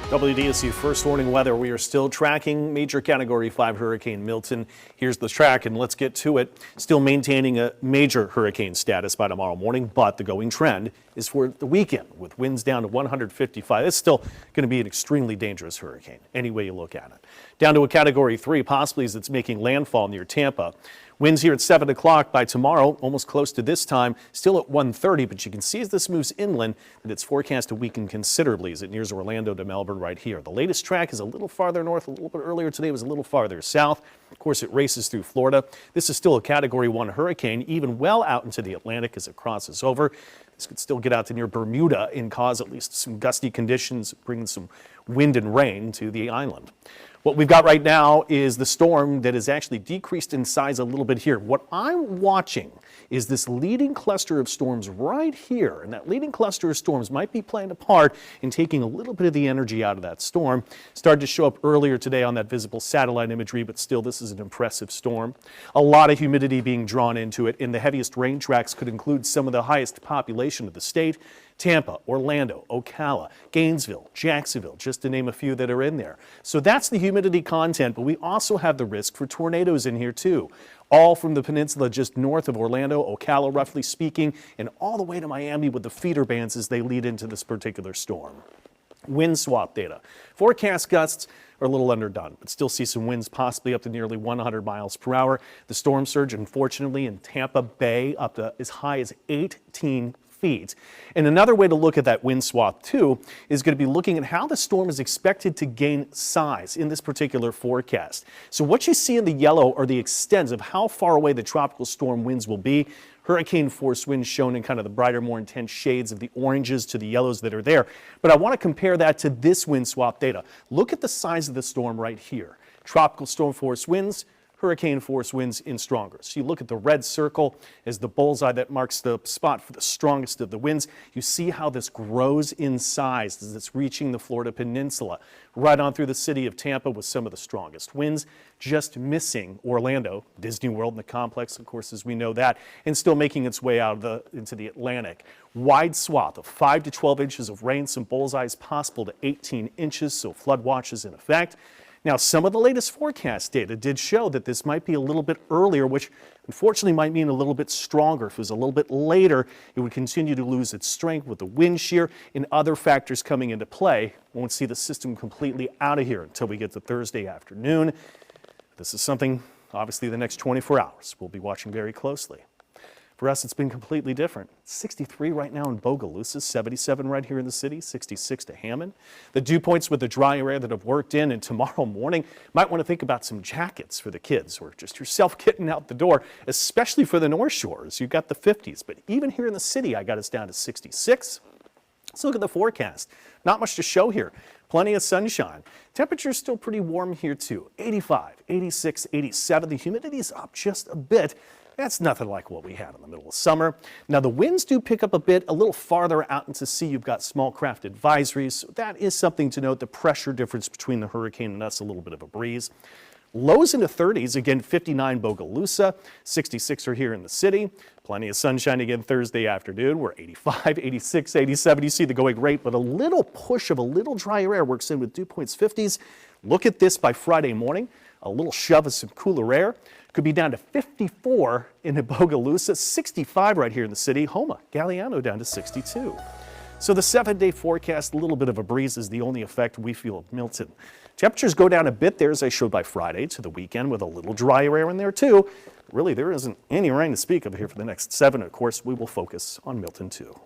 WDSU first warning weather. We are still tracking major Category 5 Hurricane Milton. Here's the track, and let's get to it. Still maintaining a major hurricane status by tomorrow morning, but the going trend is for the weekend with winds down to 155. It's still going to be an extremely dangerous hurricane, any way you look at it. Down to a Category 3, possibly as it's making landfall near Tampa. Winds here at 7 o'clock by tomorrow, almost close to this time, still at 130, but you can see as this moves inland that it's forecast to weaken considerably as it nears Orlando to Melbourne right here. The latest track is a little farther north, a little bit earlier today was a little farther south. Of course, it races through Florida. This is still a Category 1 hurricane, even well out into the Atlantic as it crosses over. This could still get out to near Bermuda and cause at least some gusty conditions, bringing some wind and rain to the island. What we've got right now is the storm that has actually decreased in size a little bit here. What I'm watching is this leading cluster of storms right here. And that leading cluster of storms might be playing a part in taking a little bit of the energy out of that storm. Started to show up earlier today on that visible satellite imagery, but still this is an impressive storm. A lot of humidity being drawn into it, and the heaviest rain tracks could include some of the highest population of the state. Tampa, Orlando, Ocala, Gainesville, Jacksonville, just to name a few that are in there. So that's the humidity content, but we also have the risk for tornadoes in here too. All from the peninsula just north of Orlando, Ocala roughly speaking, and all the way to Miami with the feeder bands as they lead into this particular storm. Wind swap data. Forecast gusts are a little underdone, but still see some winds possibly up to nearly 100 miles per hour. The storm surge, unfortunately, in Tampa Bay up to as high as 18 feet. And another way to look at that wind swath too is going to be looking at how the storm is expected to gain size in this particular forecast. So what you see in the yellow are the extents of how far away the tropical storm winds will be. Hurricane force winds shown in kind of the brighter, more intense shades of the oranges to the yellows that are there. But I want to compare that to this wind swath data. Look at the size of the storm right here. Tropical storm force winds, hurricane force winds in stronger. So you look at the red circle as the bullseye that marks the spot for the strongest of the winds. You see how this grows in size as it's reaching the Florida peninsula, right on through the city of Tampa with some of the strongest winds, just missing Orlando, Disney World and the complex, of course, as we know that, and still making its way out of into the Atlantic. Wide swath of 5 to 12 inches of rain, some bullseyes possible to 18 inches, so flood watch is in effect. Now, some of the latest forecast data did show that this might be a little bit earlier, which unfortunately might mean a little bit stronger. If it was a little bit later, it would continue to lose its strength with the wind shear and other factors coming into play. We won't see the system completely out of here until we get to Thursday afternoon. This is something, obviously, the next 24 hours we'll be watching very closely. For us, it's been completely different. 63 right now in Bogalusa, 77 right here in the city, 66 to Hammond. The dew points with the dry air that have worked in, and tomorrow morning, might want to think about some jackets for the kids or just yourself getting out the door, especially for the North Shores. You've got the 50s, but even here in the city, I got us down to 66. Let's look at the forecast. Not much to show here. Plenty of sunshine. Temperature's still pretty warm here too. 85, 86, 87. The humidity's up just a bit. That's nothing like what we had in the middle of summer. Now, the winds do pick up a bit, a little farther out into sea. You've got small craft advisories. So that is something to note. The pressure difference between the hurricane and us, a little bit of a breeze. Lows into 30s, again, 59 Bogalusa, 66 are here in the city. Plenty of sunshine again Thursday afternoon. We're 85, 86, 87. You see the going rate, but a little push of a little drier air works in with dew points 50s. Look at this by Friday morning. A little shove of some cooler air. Could be down to 54 in Bogalusa, 65 right here in the city. Homa, Galliano down to 62. So the 7-day forecast, a little bit of a breeze is the only effect we feel of Milton. Temperatures go down a bit there, as I showed by Friday, to the weekend with a little drier air in there too. Really, there isn't any rain to speak of here for the next 7. Of course, we will focus on Milton too.